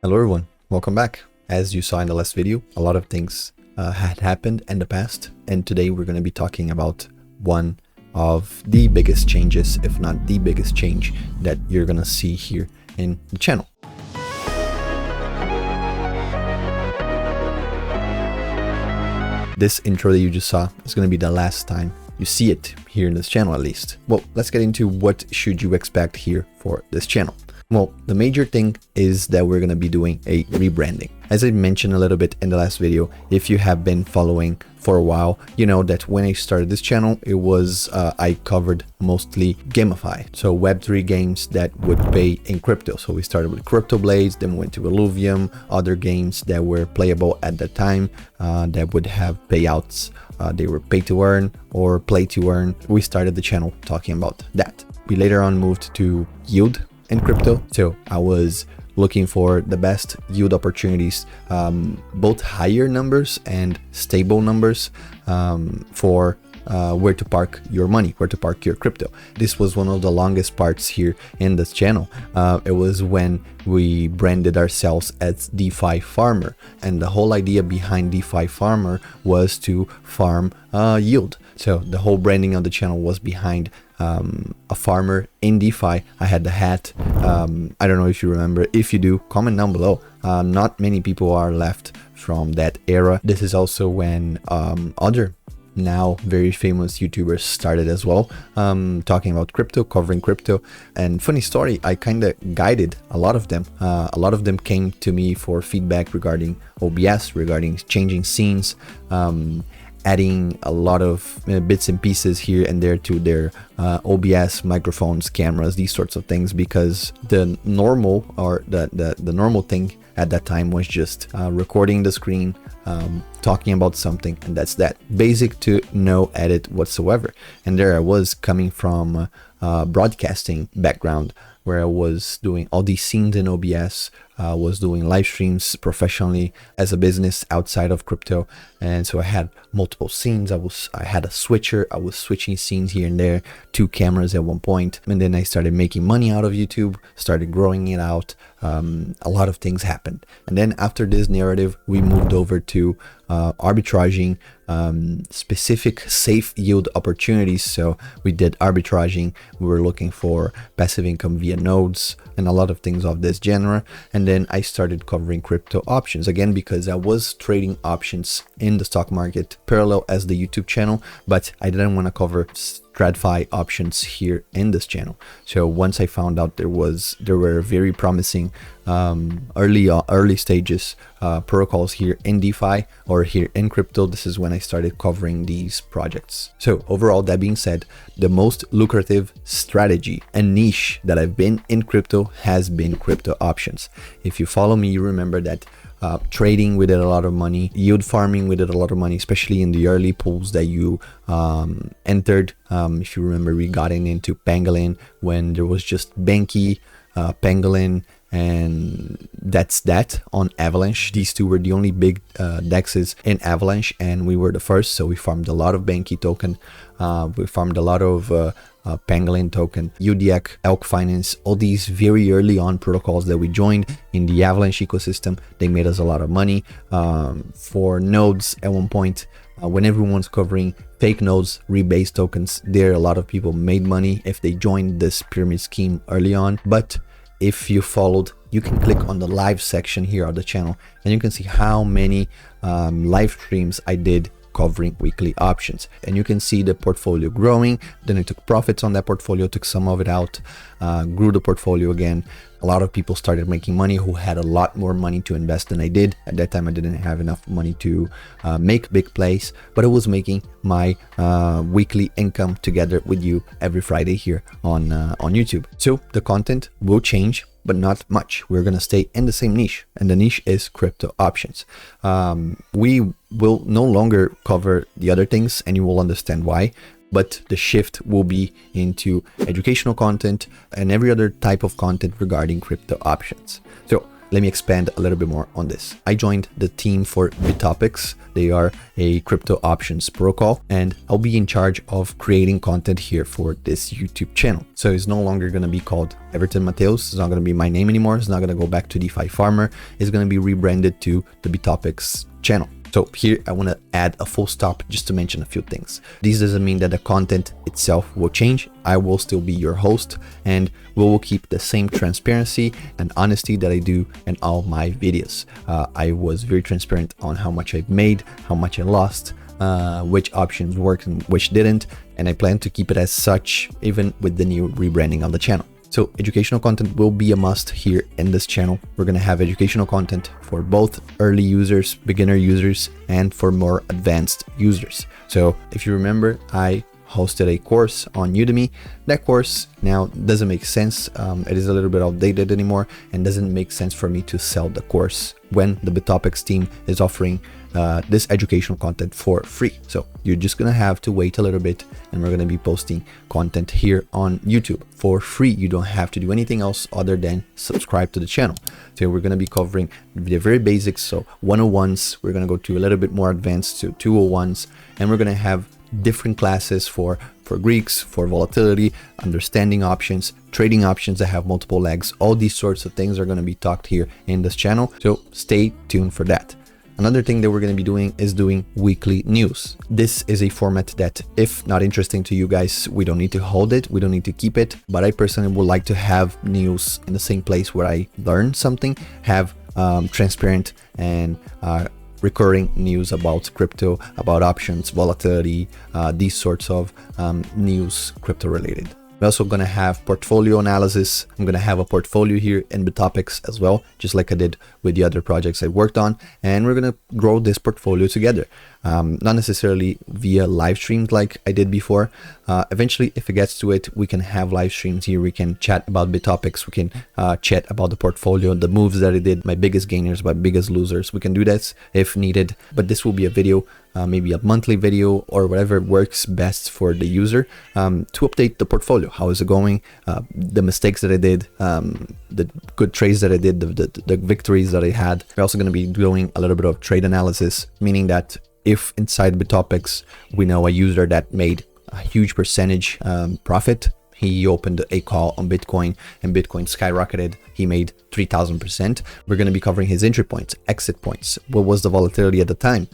Hello everyone, welcome back. As you saw in the last video, a lot of things had happened in the past, and today we're going to be talking about one of the biggest changes, if not the biggest change, that you're going to see here in the channel. This intro that you just saw is going to be the last time you see it here in this channel, at least. Well, let's get into what should you expect here for this channel. Well, the major thing is that we're going to be doing a rebranding. As I mentioned a little bit in the last video, if you have been following for a while, you know that when I started this channel, it was I covered mostly GameFi, so Web3 games that would pay in crypto. So we started with Crypto Blades, then went to Illuvium, other games that were playable at the time that would have payouts. They were pay to earn or play to earn. We started the channel talking about that. We later on moved to yield in crypto, so I was looking for the best yield opportunities, both higher numbers and stable numbers for where to park your money, where to park your crypto. This was one of the longest parts here in this channel. It was when we branded ourselves as DeFi Farmer, and the whole idea behind DeFi Farmer was to farm yield. So the whole branding of the channel was behind a farmer in DeFi. I had the hat. I don't know if you remember. If you do, comment down below. Not many people are left from that era. This is also when other now very famous YouTubers started as well, talking about crypto, covering crypto. And funny story, I kind of guided a lot of them. A lot of them came to me for feedback regarding OBS, regarding changing scenes, adding a lot of bits and pieces here and there to their OBS, microphones, cameras, these sorts of things, because the normal or the normal thing at that time was just recording the screen, talking about something, and that's that. Basic to no edit whatsoever. And there I was coming from broadcasting background, where I was doing all these scenes in OBS, was doing live streams professionally as a business outside of crypto. And so I had multiple scenes. I had a switcher. I was switching scenes here and there, 2 cameras at one point. And then I started making money out of YouTube, started growing it out. A lot of things happened. And then after this narrative, we moved over to arbitraging specific safe yield opportunities. So we did arbitraging. We were looking for passive income via nodes and a lot of things of this genre. And then I started covering crypto options again, because I was trading options in the stock market parallel as the YouTube channel, but I didn't want to cover TradFi options here in this channel. So once I found out there were very promising early stages protocols here in DeFi or here in crypto, this is when I started covering these projects. So overall, that being said, the most lucrative strategy and niche that I've been in crypto has been crypto options. If you follow me, you remember that trading, we did a lot of money. Yield farming, we did a lot of money, especially in the early pools that you entered. If you remember, we got into Pangolin when there was just Banky, Pangolin, and that's that on Avalanche. These two were the only big dexes in Avalanche, and we were the first. So we farmed a lot of Banky token. We farmed a lot of Pangolin token, UDEC, Elk Finance, all these very early on protocols that we joined in the Avalanche ecosystem. They made us a lot of money. For nodes at one point, when everyone's covering fake nodes, rebase tokens, there a lot of people made money if they joined this pyramid scheme early on. But if you followed, you can click on the live section here of the channel and you can see how many live streams I did covering weekly options, and you can see the portfolio growing. Then I took profits on that portfolio, took some of it out, grew the portfolio again. A lot of people started making money who had a lot more money to invest than I did. At that time, I didn't have enough money to make big plays, but I was making my weekly income together with you every Friday here on YouTube. So the content will change, but not much. We're gonna stay in the same niche, and the niche is crypto options. We will no longer cover the other things, and you will understand why. But the shift will be into educational content and every other type of content regarding crypto options. So let me expand a little bit more on this. I joined the team for Bitopics. They are a crypto options protocol, and I'll be in charge of creating content here for this YouTube channel. So it's no longer going to be called Everton Mateus. It's not going to be my name anymore. It's not going to go back to DeFi Farmer. It's going to be rebranded to the Bitopics channel. So here I want to add a full stop just to mention a few things. This doesn't mean that the content itself will change. I will still be your host, and we will keep the same transparency and honesty that I do in all my videos. I was very transparent on how much I've made, how much I lost, which options worked and which didn't, and I plan to keep it as such even with the new rebranding on the channel. So educational content will be a must here in this channel. We're going to have educational content for both early users, beginner users, and for more advanced users. So if you remember, I hosted a course on Udemy. That course now doesn't make sense. It is a little bit outdated anymore and doesn't make sense for me to sell the course when the Bitopics team is offering this educational content for free. So you're just gonna have to wait a little bit, and we're gonna be posting content here on YouTube for free. You don't have to do anything else other than subscribe to the channel. So we're gonna be covering the very basics, so 101s. We're gonna go to a little bit more advanced to 201s, and we're gonna have different classes for Greeks, for volatility, understanding options, trading options that have multiple legs. All these sorts of things are going to be talked here in this channel, so stay tuned for that. Another thing that we're going to be doing is doing weekly news. This is a format that, if not interesting to you guys, we don't need to hold it, we don't need to keep it, but I personally would like to have news in the same place where I learn something, have transparent and recurring news about crypto, about options, volatility, these sorts of news crypto related. We're also going to have portfolio analysis. I'm going to have a portfolio here in Bitopics as well, just like I did with the other projects I worked on. And we're going to grow this portfolio together. Not necessarily via live streams like I did before. Eventually, if it gets to it, we can have live streams here. We can chat about Bitopics. We can chat about the portfolio, the moves that I did, my biggest gainers, my biggest losers. We can do this if needed, but this will be a video, maybe a monthly video or whatever works best for the user, to update the portfolio. How is it going? The mistakes that I did, the good trades that I did, the victories that I had. We're also going to be doing a little bit of trade analysis, meaning that if inside Bitopics we know a user that made a huge percentage profit, he opened a call on Bitcoin and Bitcoin skyrocketed, he made 3000%. We're going to be covering his entry points, exit points, what was the volatility at the time,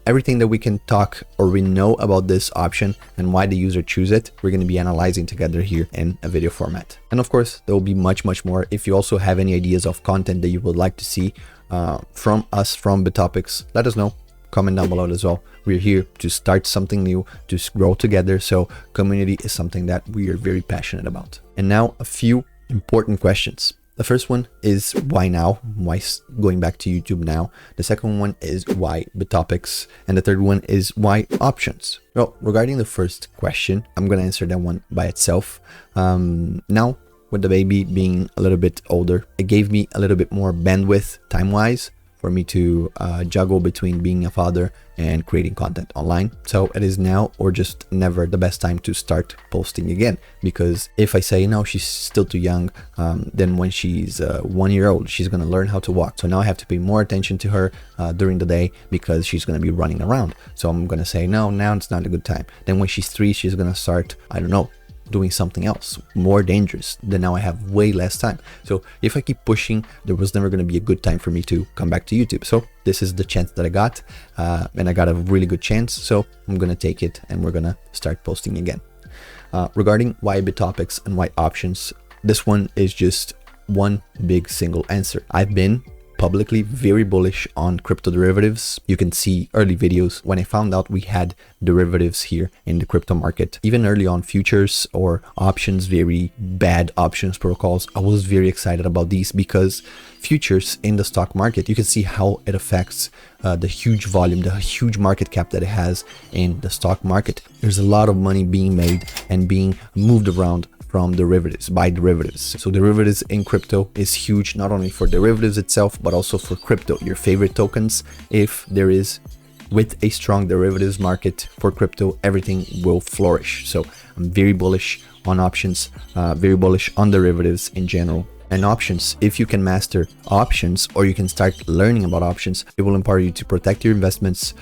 everything that we can talk or we know about this option and why the user choose it, we're going to be analyzing together here in a video format. And of course, there will be much more. If you also have any ideas of content that you would like to see from us, from Bitopics, let us know. Comment down below as well. We're here to start something new, to grow together. So community is something that we are very passionate about. And now a few important questions. The first one is why now? Why going back to YouTube now? The second one is why Bitopics? And the third one is why options? Well, regarding the first question, I'm going to answer that one by itself. Now, with the baby being a little bit older, it gave me a little bit more bandwidth time-wise for me to juggle between being a father and creating content online. So it is now or just never the best time to start posting again, because if I say no, she's still too young, then when she's 1 year old, she's gonna learn how to walk. So now I have to pay more attention to her during the day because she's gonna be running around. So I'm gonna say no, now it's not a good time. Then when she's 3, she's gonna start, I don't know, doing something else more dangerous. Then now I have way less time. So if I keep pushing, there was never going to be a good time for me to come back to YouTube. So this is the chance that I got, and I got a really good chance. So I'm going to take it and we're going to start posting again. Regarding why Bitopics and why options, this one is just one big single answer. I've been publicly very bullish on crypto derivatives. You can see early videos when I found out we had derivatives here in the crypto market, even early on futures or options, very bad options protocols. I was very excited about these because futures in the stock market, you can see how it affects the huge volume, the huge market cap that it has in the stock market. There's a lot of money being made and being moved around from derivatives, by derivatives. So derivatives in crypto is huge, not only for derivatives itself, but also for crypto, your favorite tokens. If there is, with a strong derivatives market for crypto, everything will flourish. So I'm very bullish on options, very bullish on derivatives in general. And options, if you can master options, or you can start learning about options, it will empower you to protect your investments,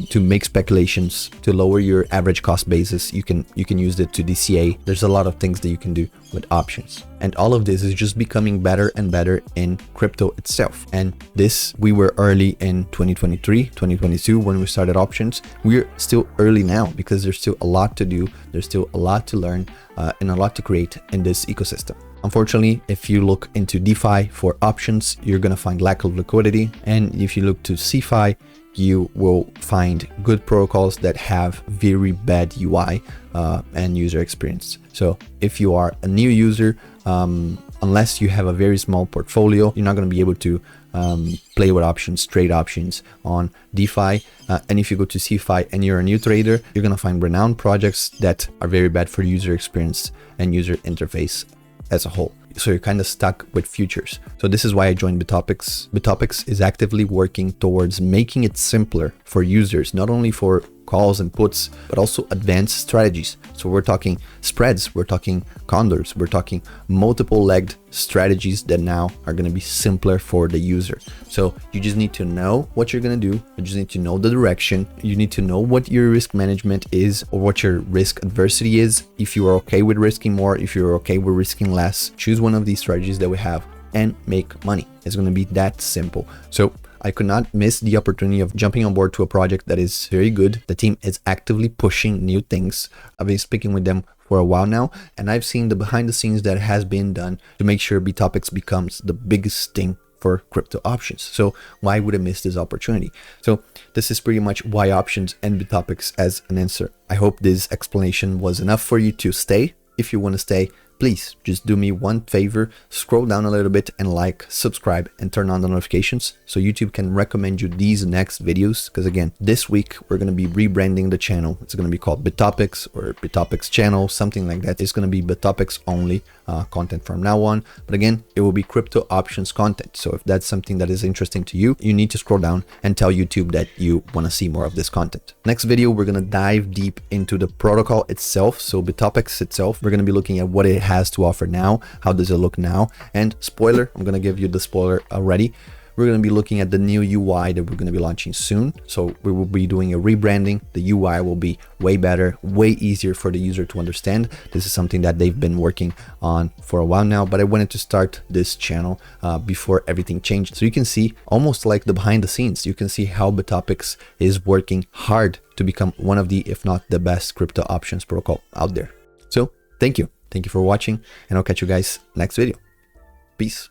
to make speculations, to lower your average cost basis. You can use it to DCA. There's a lot of things that you can do with options. And all of this is just becoming better and better in crypto itself. And this, we were early in 2023, 2022 when we started options. We're still early now because there's still a lot to do. There's still a lot to learn and a lot to create in this ecosystem. Unfortunately, if you look into DeFi for options, you're going to find lack of liquidity. And if you look to CeFi, you will find good protocols that have very bad UI and user experience. So if you are a new user, unless you have a very small portfolio, you're not going to be able to play with options, trade options on DeFi. And if you go to CeFi and you're a new trader, you're going to find renowned projects that are very bad for user experience and user interface as a whole. So you're kind of stuck with futures. So this is why I joined Bitopics. Bitopics is actively working towards making it simpler for users, not only for calls and puts, but also advanced strategies. So we're talking spreads, we're talking condors, we're talking multiple legged strategies that now are going to be simpler for the user. So you just need to know what you're going to do. You just need to know the direction. You need to know what your risk management is, or what your risk adversity is. If you are okay with risking more, if you're okay with risking less, choose one of these strategies that we have and make money. It's going to be that simple. So I could not miss the opportunity of jumping on board to a project that is very good. The team is actively pushing new things. I've been speaking with them for a while now, and I've seen the behind the scenes that has been done to make sure Bitopics becomes the biggest thing for crypto options. So why would I miss this opportunity? So this is pretty much why options and Bitopics as an answer. I hope this explanation was enough for you to stay. If you want to stay, please just do me one favor, scroll down a little bit and like, subscribe, and turn on the notifications so YouTube can recommend you these next videos. Because again, this week we're going to be rebranding the channel. It's going to be called Bitopics or Bitopics channel, something like that. It's going to be Bitopics only content from now on. But again, it will be crypto options content. So if that's something that is interesting to you, you need to scroll down and tell YouTube that you want to see more of this content. Next video, we're going to dive deep into the protocol itself. So Bitopics itself, we're going to be looking at what it has to offer now. How does it look now? And spoiler, I'm going to give you the spoiler already. We're going to be looking at the new UI that we're going to be launching soon. So we will be doing a rebranding. The UI will be way better, way easier for the user to understand. This is something that they've been working on for a while now, but I wanted to start this channel before everything changed. So you can see almost like the behind the scenes. You can see how Bitopics is working hard to become one of the, if not the best crypto options protocol out there. So thank you. Thank you for watching, and I'll catch you guys next video. Peace.